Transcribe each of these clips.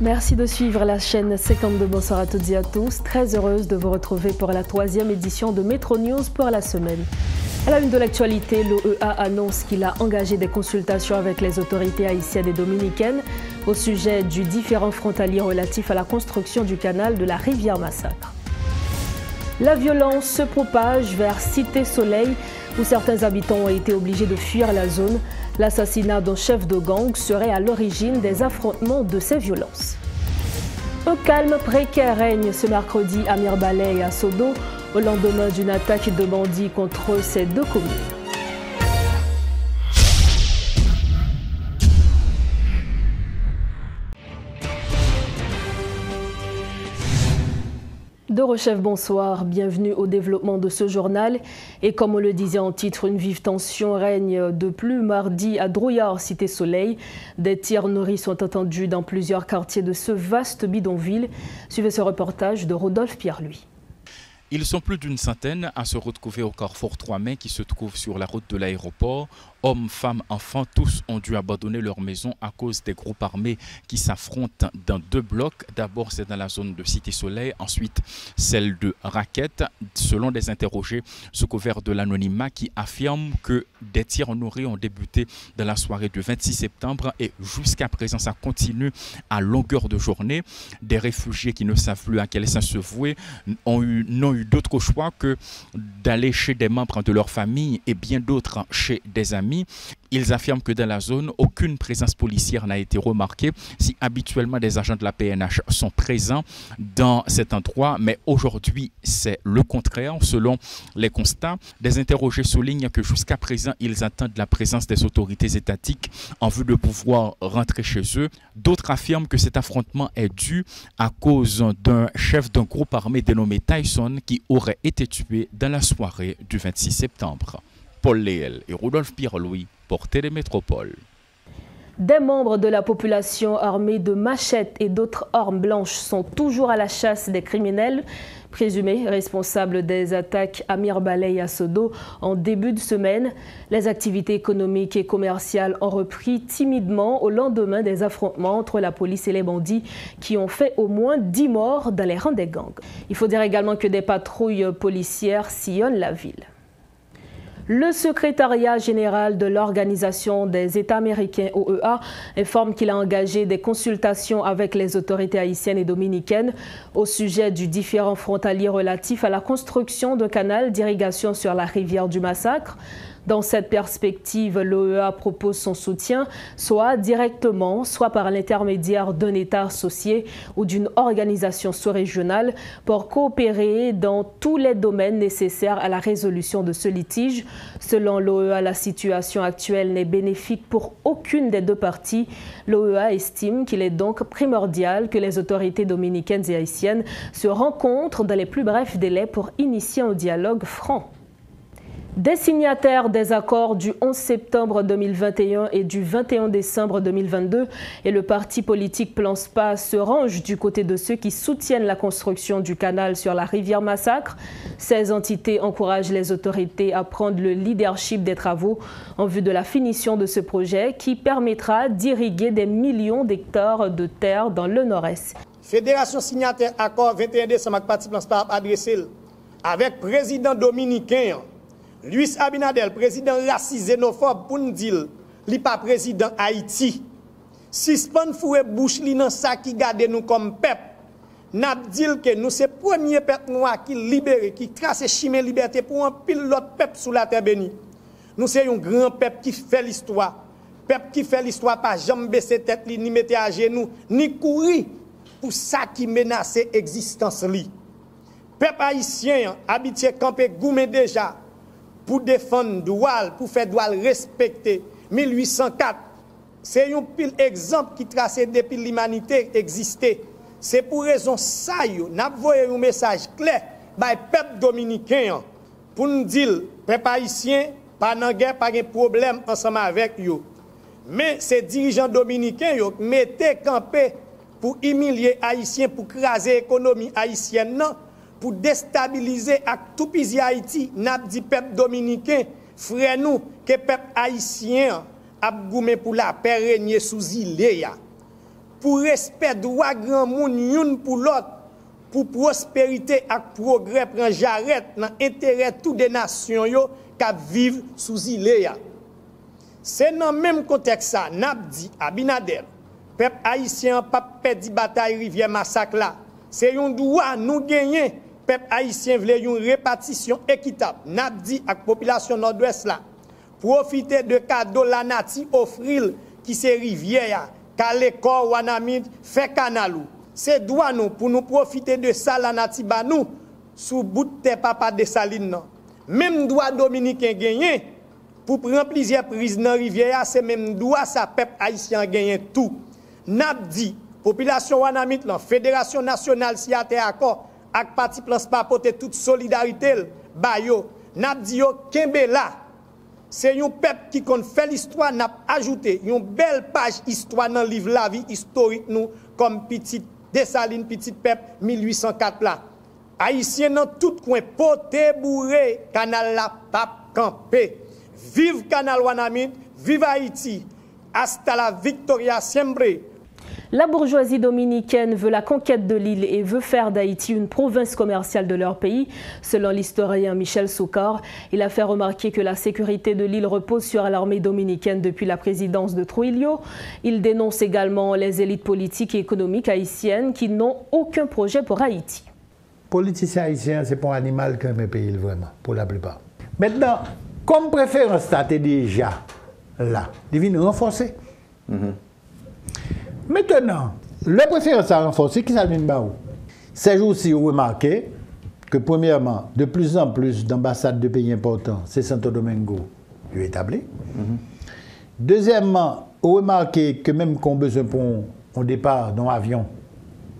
Merci de suivre la chaîne 52. Bonsoir à toutes et à tous. Très heureuse de vous retrouver pour la 3e édition de Métro News pour la semaine. À la une de l'actualité, l'OEA annonce qu'il a engagé des consultations avec les autorités haïtiennes et dominicaines au sujet du différend frontalier relatif à la construction du canal de la rivière Massacre. La violence se propage vers Cité Soleil, où certains habitants ont été obligés de fuir la zone. L'assassinat d'un chef de gang serait à l'origine des affrontements de ces violences. Un calme précaire règne ce mercredi à Mirebalais et à Sodo, au lendemain d'une attaque de bandits contre ces deux communes. Chef, bonsoir, bienvenue au développement de ce journal. Et comme on le disait en titre, une vive tension règne depuis mardi à Drouillard, Cité Soleil. Des tirs nourris sont entendus dans plusieurs quartiers de ce vaste bidonville. Suivez ce reportage de Rodolphe Pierre-Louis. Ils sont plus d'une centaine à se retrouver au carrefour 3 mai qui se trouve sur la route de l'aéroport. Hommes, femmes, enfants, tous ont dû abandonner leur maison à cause des groupes armés qui s'affrontent dans deux blocs. D'abord, c'est dans la zone de Cité Soleil, ensuite celle de Raquette. Selon des interrogés sous couvert de l'anonymat qui affirment que des tirs nourris ont débuté dans la soirée du 26 septembre et jusqu'à présent, ça continue à longueur de journée. Des réfugiés qui ne savent plus à quel sens se vouer n'ont eu d'autre choix que d'aller chez des membres de leur famille et bien d'autres chez des amis. Ils affirment que dans la zone, aucune présence policière n'a été remarquée si habituellement des agents de la PNH sont présents dans cet endroit. Mais aujourd'hui, c'est le contraire. Selon les constats, des interrogés soulignent que jusqu'à présent, ils attendent la présence des autorités étatiques en vue de pouvoir rentrer chez eux. D'autres affirment que cet affrontement est dû à cause d'un chef d'un groupe armé dénommé Tyson qui aurait été tué dans la soirée du 26 septembre. Paul Léel et Rodolphe Pierre-Louis pour Télémétropole. Des membres de la population armés de machettes et d'autres armes blanches sont toujours à la chasse des criminels présumés responsables des attaques à Mirebalais et à Sodo en début de semaine. Les activités économiques et commerciales ont repris timidement au lendemain des affrontements entre la police et les bandits qui ont fait au moins 10 morts dans les rangs des gangs. Il faut dire également que des patrouilles policières sillonnent la ville. Le secrétariat général de l'Organisation des États américains, OEA, informe qu'il a engagé des consultations avec les autorités haïtiennes et dominicaines au sujet du différend frontalier relatif à la construction d'un canal d'irrigation sur la rivière du Massacre. Dans cette perspective, l'OEA propose son soutien, soit directement, soit par l'intermédiaire d'un État associé ou d'une organisation sous-régionale pour coopérer dans tous les domaines nécessaires à la résolution de ce litige. Selon l'OEA, la situation actuelle n'est bénéfique pour aucune des deux parties. L'OEA estime qu'il est donc primordial que les autorités dominicaines et haïtiennes se rencontrent dans les plus brefs délais pour initier un dialogue franc. Des signataires des accords du 11 septembre 2021 et du 21 décembre 2022 et le parti politique Plan Spa se rangent du côté de ceux qui soutiennent la construction du canal sur la rivière Massacre. Ces entités encouragent les autorités à prendre le leadership des travaux en vue de la finition de ce projet qui permettra d'irriguer des millions d'hectares de terre dans le nord-est. Fédération signataire accord 21 décembre avec parti Plan Spa adressé avec président dominicain Luis Abinadel, président raciste xénophobe, pour nous dire, il n'est pas président Haïti. Si span foué bouche li nan ça qui garde nous comme peuple, n'a dit que nous c'est premier peuple noir qui libéré, qui trace chemin liberté pour un pile l'autre peuple sous la terre bénie. Nous c'est un grand peuple qui fait l'histoire. Peuple qui fait l'histoire pas jamais baisser tête li, ni mettre à genoux, ni courir pour ça qui menace existence li. Peuple haïtien habitué camper goumé déjà pour défendre droit, pour faire droit respecter 1804. C'est un pile exemple qui trace depuis l'humanité existait. C'est pour raison ça nous avons un message clair par peuple dominicain pour nous dire peuple haïtien pas dans guerre, pas de problème ensemble avec eux. Mais ces dirigeants dominicains yo mettez campé pour humilier haïtiens, pour craser l'économie haïtienne non, pour déstabiliser à tout pays Haïti, n'a dit peuple dominicain, frère nous, que peuple haïtien a goumé pour la paix régner sous île. pour respect droit grand monde yon pour l'autre, pour prospérité et progrès prend j'arrête dans intérêt toutes des nations yo qui vivent sous île ya. C'est dans même contexte ça, n'a dit Abinader, peuple haïtien pas perdre bataille rivière massacre là. C'est un droit nous gagner. Peuple haïtien veut une répartition équitable. N'a dit à la population nord-ouest là. Profiter de cadeaux la nati offrir qui c'est rivière, calé corps wanamid fait canalou. C'est droit nous pour nous profiter de ça la nati ba nous sous bout de papa de saline non. Même droit dominicain gagné pour prendre plusieurs prises dans rivière, c'est même droit ça peuple haïtien gagné tout. N'a dit population wanamid la fédération nationale si a été accord avec parti plan pas porter toute solidarité ba yo. N'a dit yo kembe là. C'est un peuple qui compte fait l'histoire, n'a ajouté une belle page histoire dans le livre La vie historique nous comme petite Dessalines, petit peuple 1804 là. Haïtien dans tout coin poté bourré, canal la pape campé. Vive canal Wanamid, vive Haïti. Hasta la victoria siempre. La bourgeoisie dominicaine veut la conquête de l'île et veut faire d'Haïti une province commerciale de leur pays. Selon l'historien Michel Socor, il a fait remarquer que la sécurité de l'île repose sur l'armée dominicaine depuis la présidence de Trujillo. Il dénonce également les élites politiques et économiques haïtiennes qui n'ont aucun projet pour Haïti. Politicien haïtien, c'est pas un animal qu'un pays vraiment, pour la plupart. Maintenant, comme préférence, c'était déjà là, il vient renforcer. Maintenant, le préférence à renforcer, qui ça vient de où? Ces jours-ci, vous remarquez que, premièrement, de plus en plus d'ambassades de pays importants, c'est Santo Domingo, est établi. Deuxièmement, vous remarquez que même qu'on a besoin pour un départ dans l'avion,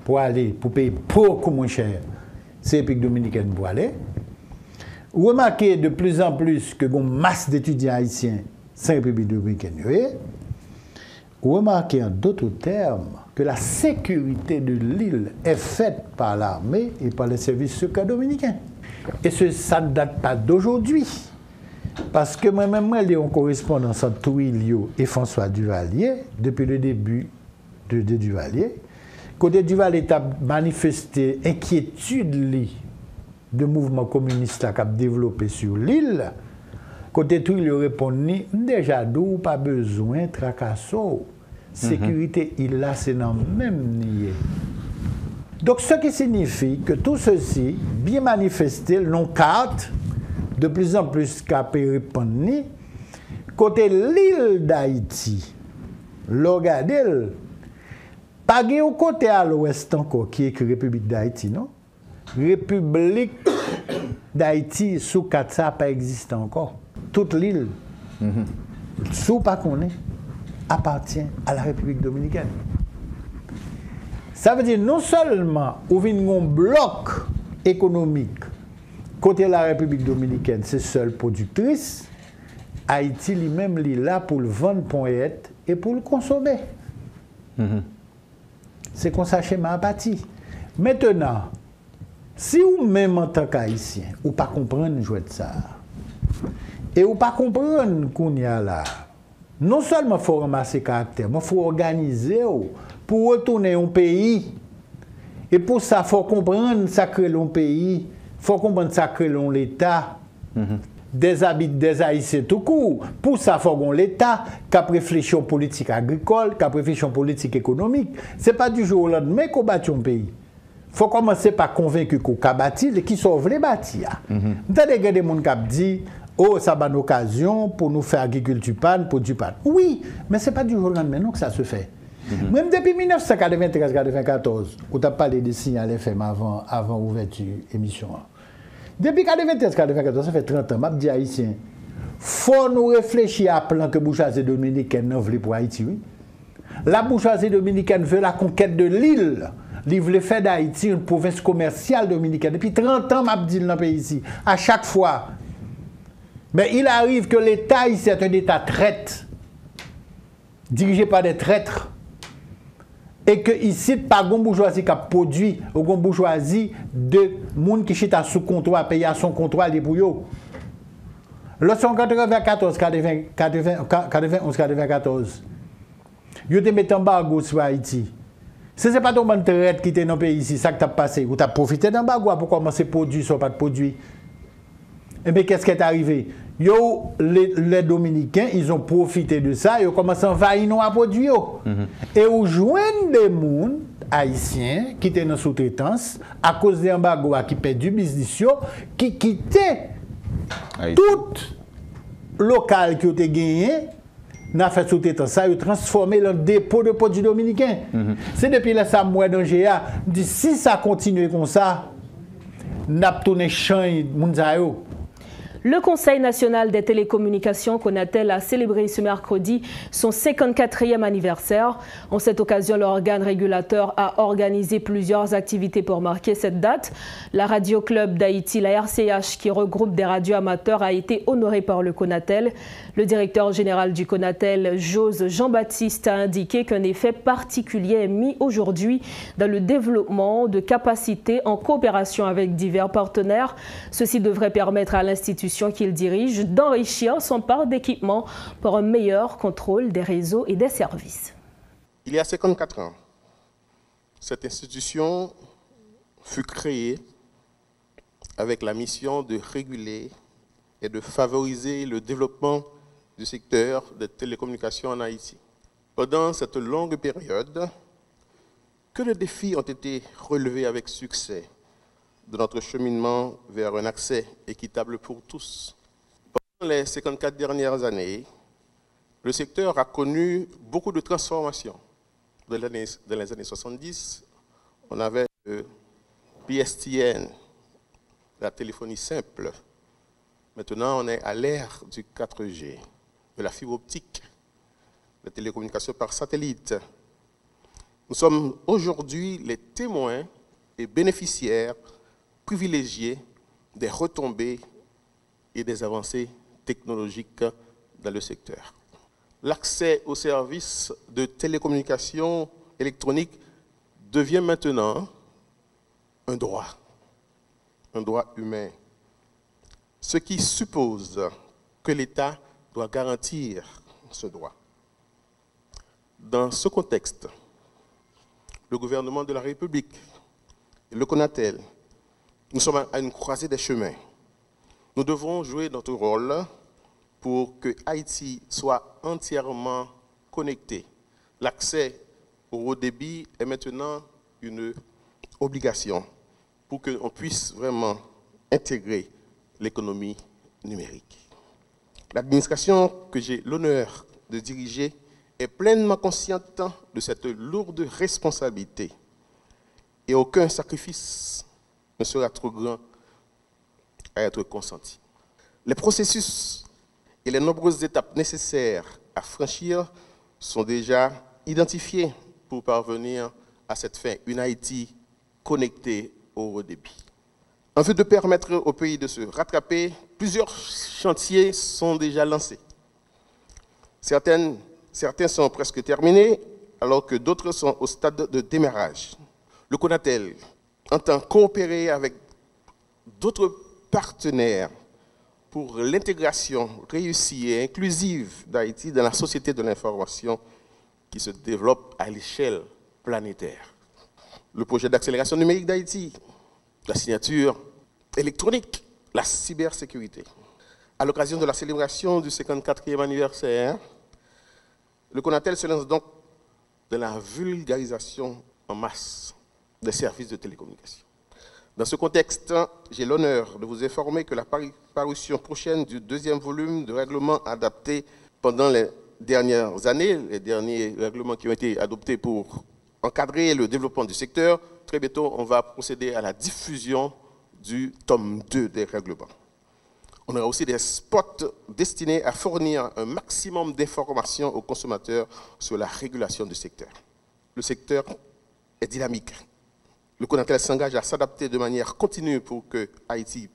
pour aller, pour payer beaucoup moins cher, c'est République dominicaine pour aller. Vous remarquez de plus en plus que une masse d'étudiants haïtiens, c'est République dominicaine. Vous remarquez en d'autres termes que la sécurité de l'île est faite par l'armée et par les services secrets dominicains. Et ça ne date pas d'aujourd'hui. Parce que moi-même, j'ai une correspondance entre Trujillo et François Duvalier depuis le début de Duvalier. Côté Duvalier a manifesté inquiétude de mouvement communiste qui a développé sur l'île. Côté Trujillo répondit déjà d'où pas besoin de tracasso. Sécurité, il a, c'est dans le même nier. Donc, ce qui signifie que tout ceci, bien manifesté, l'on carte de plus en plus qu'à répondre. Côté l'île d'Haïti, l'Ogadel, pas au côté à l'ouest encore, qui est écrit République d'Haïti, non? République d'Haïti, sous Katsa, pas existe encore. Toute l'île, sous pas qu'on est, appartient à la République dominicaine. Ça veut dire non seulement où vient un bloc économique côté la République dominicaine, c'est seule productrice, Haïti lui-même est là pour le vendre pour être et pour le consommer. C'est qu'on sache ma partie. Maintenant, si vous même en tant qu'Haïtien, vous ne pas comprendre jouer de ça, et vous ne pas comprendre qu'on y a là, non seulement il faut ramasser caractère, mais il faut organiser pour retourner au pays. Et pour ça, il faut comprendre ça crée le pays, il faut comprendre ça crée l'État, des Haïtiens tout court. Pour ça, il faut l'État qui a réfléchi aux politiques agricoles, qui a réfléchi aux politiques économiques. Ce n'est pas du jour au lendemain qu'on bâtit un pays. Il faut commencer par convaincre qu'on a bâti et qui sauve les bâtis. Vous avez des gens qui disent oh, ça va une occasion pour nous faire agriculture pour du pan. Oui, mais ce n'est pas du jour au lendemain non, que ça se fait. Même depuis 1993-1994, où tu as parlé des signaux FM avant l'ouverture de l'émission. Depuis 1993-1994, ça fait 30 ans, je dis haïtien, il faut nous réfléchir à plan que la bourgeoisie dominicaine n'a voulu pour Haïti. Oui. La bourgeoisie dominicaine veut la conquête de l'île. Il veut faire d'Haïti une province commerciale dominicaine. Depuis 30 ans, je dis dans le pays ici. À chaque fois. Mais il arrive que l'État ici est un État traître, dirigé par des traîtres, et que ici, pas une bourgeoisie qui a produit, ou une bourgeoisie de monde qui chita sous contrôle, payer à son contrôle les bouillots. Lorsqu'en 91-94, ils ont mis embargo sur Haïti. Si ce n'est pas ton bonne traite qui était dans le pays ici, ça que tu as passé, ou tu as profité d'un bagou pour commencer à produire, soit pas de produit. Et bien, qu'est-ce qui est arrivé? Les Dominicains, ils ont profité de ça, ils ont commencé à envahir nos produits. Et ils joignent des gens haïtiens qui étaient dans sous-traitance à cause d'un bagou qui perd du business, qui quittaient tout local qui ont gagné. N'a fait sous-traitance ça, ils ont transformé le dépôt de produits dominicains. C'est depuis là ça moi dans GA, dit si ça continue comme ça, n'a tourné champ Mounzayo. Le Conseil national des télécommunications, Conatel, a célébré ce mercredi son 54e anniversaire. En cette occasion, l'organe régulateur a organisé plusieurs activités pour marquer cette date. La Radio Club d'Haïti, la RCH, qui regroupe des radios amateurs, a été honorée par le Conatel. Le directeur général du Conatel, Jose Jean-Baptiste, a indiqué qu'un effet particulier est mis aujourd'hui dans le développement de capacités en coopération avec divers partenaires. Ceci devrait permettre à l'institution qu'il dirige d'enrichir son parc d'équipement pour un meilleur contrôle des réseaux et des services. Il y a 54 ans, cette institution fut créée avec la mission de réguler et de favoriser le développement du secteur des télécommunications en Haïti. Pendant cette longue période, que de défis ont été relevés avec succès de notre cheminement vers un accès équitable pour tous. Pendant les 54 dernières années, le secteur a connu beaucoup de transformations. Dans les années 70, on avait le PSTN, la téléphonie simple. Maintenant, on est à l'ère du 4G, de la fibre optique, la télécommunication par satellite. Nous sommes aujourd'hui les témoins et bénéficiaires privilégiés des retombées et des avancées technologiques dans le secteur. L'accès aux services de télécommunications électroniques devient maintenant un droit humain, ce qui suppose que l'État doit garantir ce droit. Dans ce contexte, le gouvernement de la République et le Conatel, nous sommes à une croisée des chemins. Nous devons jouer notre rôle pour que Haïti soit entièrement connecté. L'accès au haut débit est maintenant une obligation pour qu'on puisse vraiment intégrer l'économie numérique. L'administration que j'ai l'honneur de diriger est pleinement consciente de cette lourde responsabilité et aucun sacrifice ne sera trop grand à être consenti. Les processus et les nombreuses étapes nécessaires à franchir sont déjà identifiés pour parvenir à cette fin, une Haïti connectée au haut débit. En vue de permettre au pays de se rattraper, plusieurs chantiers sont déjà lancés. Certains sont presque terminés, alors que d'autres sont au stade de démarrage. Le Conatel entend coopérer avec d'autres partenaires pour l'intégration réussie et inclusive d'Haïti dans la société de l'information qui se développe à l'échelle planétaire. Le projet d'accélération numérique d'Haïti, la signature électronique, la cybersécurité. À l'occasion de la célébration du 54e anniversaire, le Conatel se lance donc dans la vulgarisation en masse des services de télécommunication. Dans ce contexte, j'ai l'honneur de vous informer que la parution prochaine du deuxième volume de règlements adaptés pendant les dernières années, les derniers règlements qui ont été adoptés pour encadrer le développement du secteur, très bientôt on va procéder à la diffusion du tome 2 des règlements. On aura aussi des spots destinés à fournir un maximum d'informations aux consommateurs sur la régulation du secteur. Le secteur est dynamique. Le Conatel s'engage à s'adapter de manière continue pour que Haïti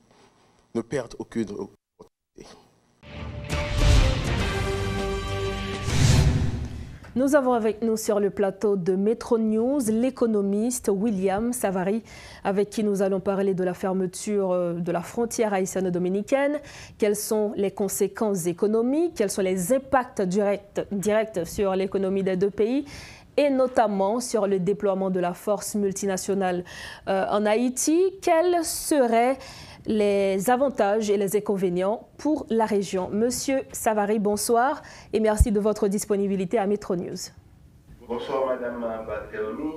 ne perde aucune opportunité. Nous avons avec nous sur le plateau de Metro News l'économiste William Savary, avec qui nous allons parler de la fermeture de la frontière haïtiano-dominicaine. Quelles sont les conséquences économiques? Quels sont les impacts directs sur l'économie des deux pays? et notamment sur le déploiement de la force multinationale en Haïti. Quels seraient les avantages et les inconvénients pour la région? Monsieur Savary, bonsoir et merci de votre disponibilité à Metro News. Bonsoir Madame Barthélemy,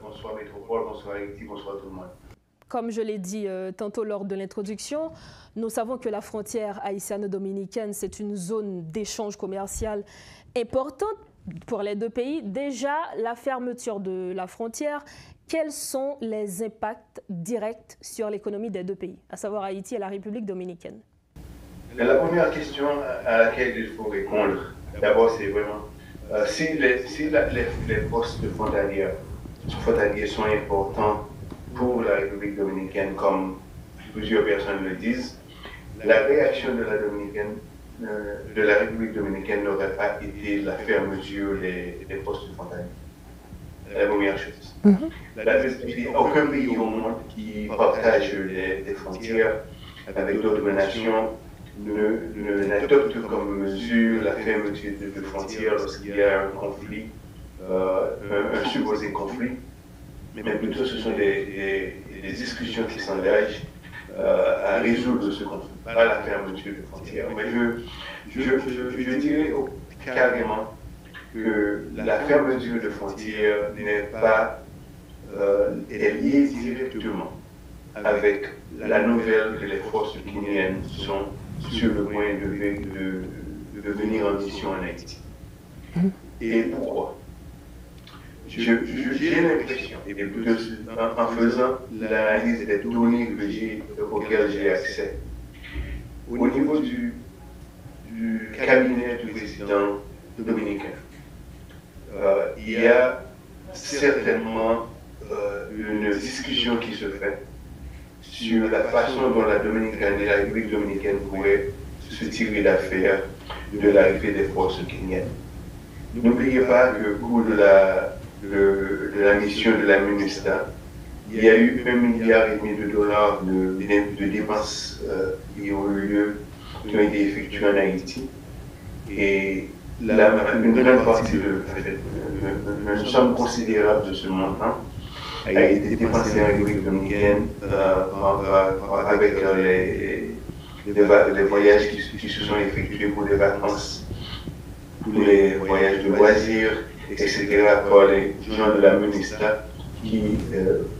bonsoir Métropole, bonsoir Haïti, bonsoir tout le monde. Comme je l'ai dit tantôt lors de l'introduction, nous savons que la frontière haïtiano-dominicaine, c'est une zone d'échange commercial importante pour les deux pays. Déjà, la fermeture de la frontière, quels sont les impacts directs sur l'économie des deux pays, à savoir Haïti et la République dominicaine? La première question à laquelle il faut répondre, d'abord, c'est vraiment si les postes frontaliers sont importants pour la République dominicaine, comme plusieurs personnes le disent, la réaction de la République dominicaine n'aurait pas été la fermeture des postes frontaliers. La première chose. Il n'y a aucun pays au monde qui partage des frontières avec d'autres nations n'adopte comme mesure la fermeture de frontières lorsqu'il y a un conflit, un supposé conflit, mais plutôt ce sont des discussions qui s'engagent à résoudre ce conflit, pas la fermeture de frontières. Mais je dirais carrément que la fermeture de frontières n'est pas liée directement avec la nouvelle que les forces guinéennes sont sur le point de venir en mission en Haïti. Et pourquoi? J'ai l'impression, et en faisant l'analyse des données auxquelles j'ai accès, au niveau du cabinet du président dominicain, il y a certainement une discussion qui se fait sur la façon dont la République dominicaine pourrait se tirer d'affaire de l'arrivée des forces kenyans. N'oubliez pas que au cours de la mission de la MINUSTA, il y a eu $1,5 milliard de dépenses qui ont été effectuées en Haïti. Et une grande partie une somme considérable de ce montant a été dépensée en République dominicaine avec les voyages qui se sont effectués pour les vacances, pour les voyages de loisirs, etc., par les gens de la MINUSTA qui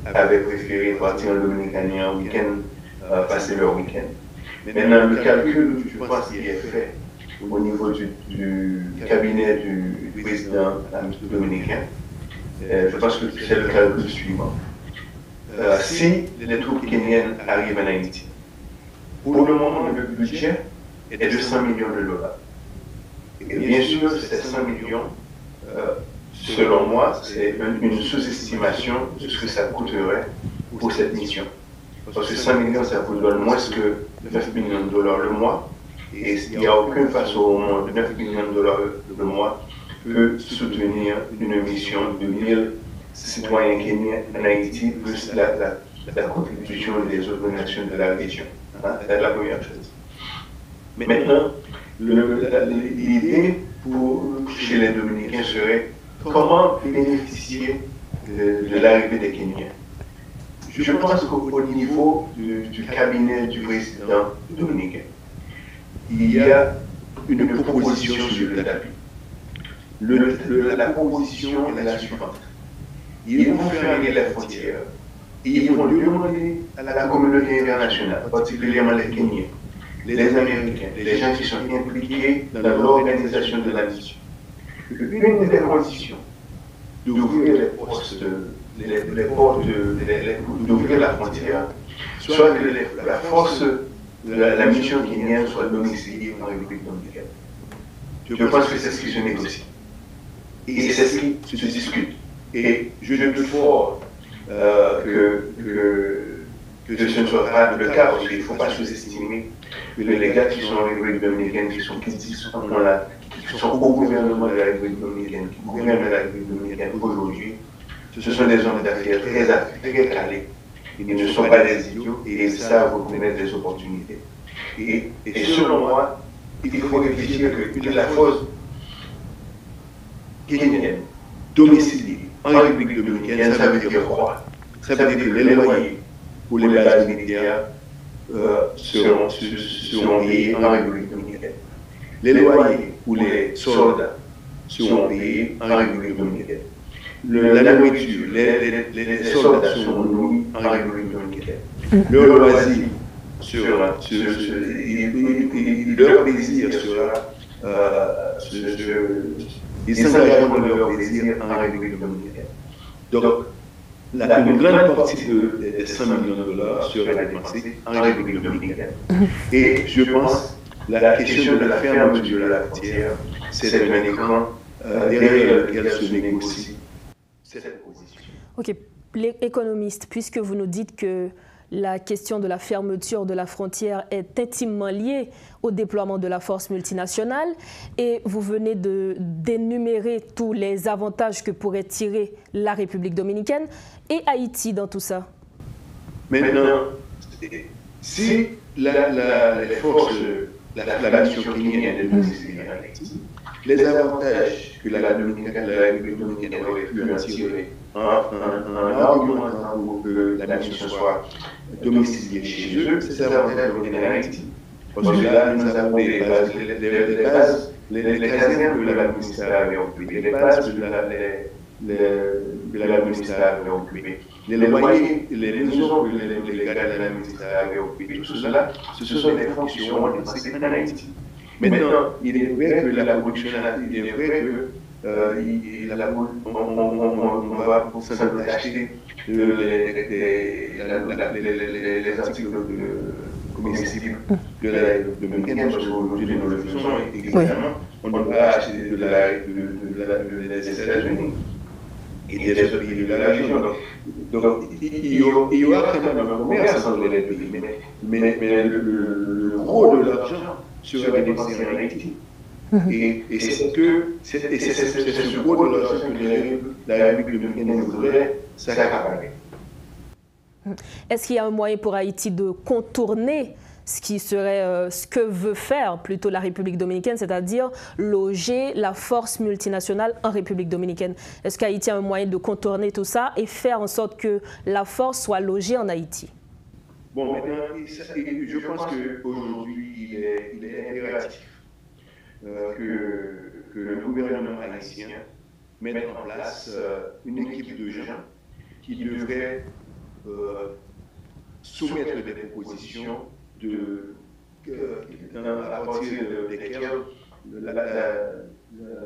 avaient préféré partir en Dominicanie en week-end, passer leur week-end. Maintenant, le calcul, je pense, qui est fait au niveau du cabinet du président dominicain, je pense que c'est le calcul suivant. Si les troupes kenyennes arrivent en Haïti, pour le moment, le budget est de $100 millions. Et bien sûr, ces 100 millions, selon moi, c'est une sous-estimation de ce que ça coûterait pour cette mission. Parce que 100 millions, ça vous donne moins que $9 millions le mois. Et il n'y a aucune façon au monde, $9 millions le mois, peut soutenir une mission de 1000 citoyens kenyans en Haïti, plus la contribution des autres nations de la région. C'est la première chose. Maintenant, l'idée chez les Dominicains serait comment bénéficier de l'arrivée des Kenyans. Je pense qu'au niveau du cabinet du président dominicain, il y a une proposition sur le tapis. La proposition est la suivante. Ils vont fermer les frontières et ils vont demander à la communauté internationale, particulièrement les Kenyans, les Américains, les gens qui sont impliqués dans l'organisation de la mission, une des conditions d'ouvrir les portes, d'ouvrir la frontière, soit que la force de la mission kenyane soit domiciliée en République dominicaine. Je pense que c'est ce qui se négocie. Et c'est ce qui se discute. Et je doute fort que ce ne soit pas le cas, parce qu'il ne faut pas sous-estimer que les gars qui sont en République dominicaine, qui sont au gouvernement de la République dominicaine, qui gouvernent la République dominicaine aujourd'hui, ce sont des hommes d'affaires très calés. Ils ne sont pas des idiots et ils savent reconnaître des opportunités. Et selon moi, il faut réfléchir que la force kenyane domiciliés en République dominicaine, ça veut dire quoi? Ça veut dire que les loyers pour les bases militaires seront payés en République dominicaine. Les loyers pour les soldats seront payés en République dominicaine. La nourriture, les soldats seront nourris en République dominicaine. Le loisir sera, leur plaisir sera, ils s'engageront dans leur plaisir en République dominicaine. Donc, une grande partie des 100 millions de dollars serait dépensée en République dominicaine. Et je pense la question de la fermeture de la frontière, c'est un écran derrière lequel se négocie cette position. Ok, les économistes, puisque vous nous dites que la question de la fermeture de la frontière est intimement liée au déploiement de la force multinationale et vous venez d'énumérer tous les avantages que pourrait tirer la République dominicaine et Haïti dans tout ça. Maintenant, si les forces, la mission kényenne est décidée en Haïti, les avantages que la République dominicaine aurait pu en tirer en argumentant pour que la mission soit domiciliée chez eux, ces avantages reviennent en Haïti. Parce que là, nous avons des bases, les casernes que la ministère avait occupées, les bases que la ministère avait occupées, les loyers, les maisons que les gars de la ministère avaient occupées, tout cela, ce sont des fonds qui seront dépensés en Haïti. Maintenant, il est vrai que la production, il est vrai que on va sans doute acheter les articles comestibles de la République dominicaine, parce qu'aujourd'hui, nous le faisons également. On ne va acheter des États-Unis et des autres pays de la région. Donc, il y aura quand même un commerce entre les pays, mais le gros de l'argent sera dépensé en Haïti. Et c'est ce gros de l'argent que la République dominicaine voudrait s'accaparer. Est-ce qu'il y a un moyen pour Haïti de contourner ce qui serait ce que veut faire plutôt la République dominicaine, c'est-à-dire loger la force multinationale en République dominicaine? Est-ce qu'Haïti a un moyen de contourner tout ça et faire en sorte que la force soit logée en Haïti? Bon, maintenant, je pense qu'aujourd'hui, il est impératif que le gouvernement haïtien mette en place une équipe de gens qui devraient soumettre des propositions à partir desquelles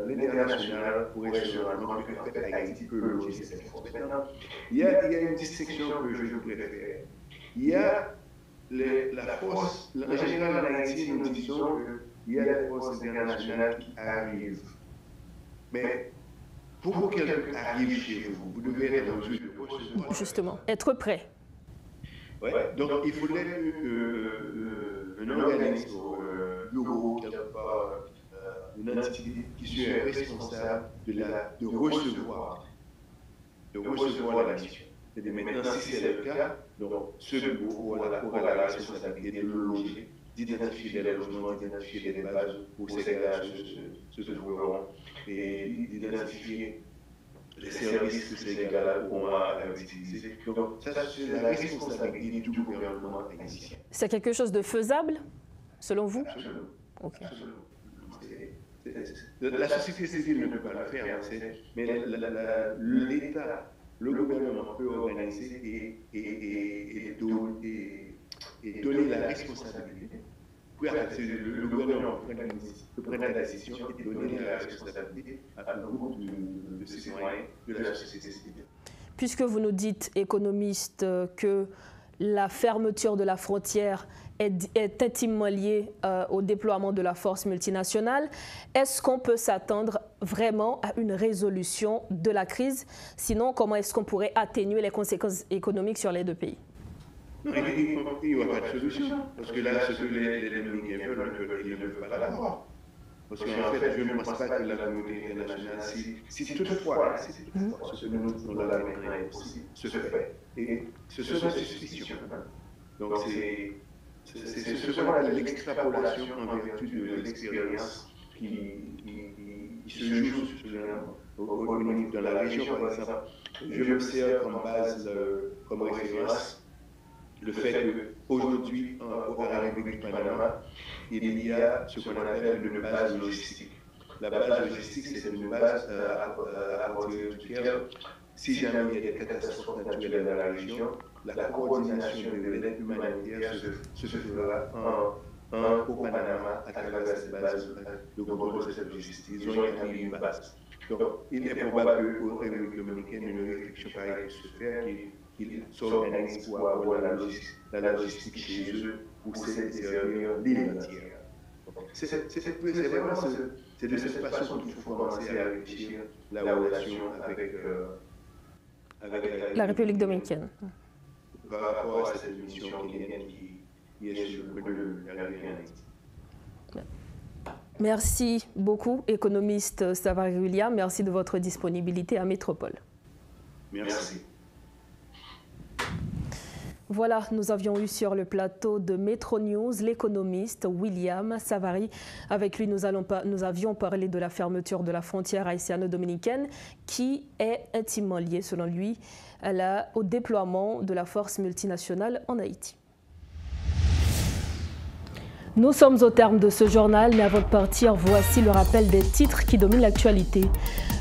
l'international pourrait se rendre compte que Haïti peut loger cette force. Maintenant, il y a une distinction que je voudrais faire. Il y a la force, en général en Haïti, nous disons qu'il y a des forces internationales qui arrivent. Mais pour qu'elles arrivent chez vous, vous devez être en mesure de recevoir. Justement, être prêt. Ouais. Donc il faudrait un organisme, un bureau, quelque part, une entité qui soit responsable de recevoir la mission. Et maintenant, si c'est le cas, donc ce bureau aura la responsabilité de loger, d'identifier des logements, d'identifier des bases où ces gars se trouveront et d'identifier les services que ces gars-là auront à utiliser. Donc ça, c'est la responsabilité du gouvernement haïtien. C'est quelque chose de faisable, selon vous? Absolument. Okay. Absolument. La société civile ne peut pas le faire, mais l'État, le gouvernement peut organiser et donner la responsabilité. Le gouvernement peut prendre la décision et donner la responsabilité à un groupe de citoyens de la société civile. Puisque vous nous dites, économiste, que la fermeture de la frontière est intimement liée au déploiement de la force multinationale, est-ce qu'on peut s'attendre vraiment à une résolution de la crise? Sinon, comment est-ce qu'on pourrait atténuer les conséquences économiques sur les deux pays? Non, il n'y aura pas de solution. Parce que là, ce que les Dominicains veulent, ils ne veulent pas l'avoir. Parce qu'en fait, je ne pense pas que la communauté internationale, si toutefois, ce que nous disons là maintenant est possible, se fait. Et ce sont des suspicions. Donc, ce sera l'extrapolation en vertu de l'expérience qui se joue au niveau de la région, par exemple, je m'observe comme base, comme référence, le fait qu'aujourd'hui, à la République du Panama, il y a ce qu'on appelle une base logistique. La base logistique, c'est une base à partir duquel, si jamais il y a des catastrophes naturelles dans la région, la coordination de l'aide humanitaire se fera au Panama à travers cette base de contrôle de cette logistique. Ils ont établi une base. Donc, il est probable qu'au République dominicaine, une réflexion pareille puisse se faire, qu'ils s'organisent pour avoir la logistique chez eux, pour servir l'île entière. C'est de cette façon qu'il faut commencer à réfléchir la relation avec la République dominicaine. Par rapport à cette mission kényane qui est sur le de la République. Merci beaucoup, économiste Savary William. Merci de votre disponibilité à Métropole. Merci. Voilà, nous avions eu sur le plateau de Métro News l'économiste William Savary. Avec lui, nous avions parlé de la fermeture de la frontière haïtiano-dominicaine qui est intimement liée, selon lui, au déploiement de la force multinationale en Haïti. Nous sommes au terme de ce journal, mais avant de partir, voici le rappel des titres qui dominent l'actualité.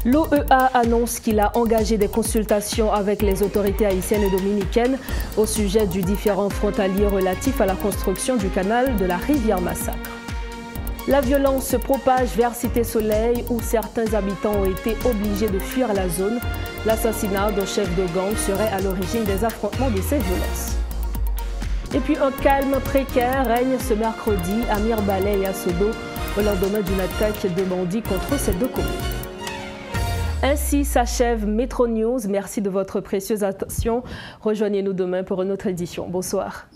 L'OEA annonce qu'il a engagé des consultations avec les autorités haïtiennes et dominicaines au sujet du différend frontalier relatif à la construction du canal de la rivière Massacre. La violence se propage vers Cité Soleil où certains habitants ont été obligés de fuir la zone. L'assassinat d'un chef de gang serait à l'origine des affrontements de ces violences. Et puis un calme précaire règne ce mercredi à Mirebalais et à Sodo au lendemain d'une attaque de bandits contre ces deux communes. Ainsi s'achève Métro News. Merci de votre précieuse attention. Rejoignez-nous demain pour une autre édition. Bonsoir.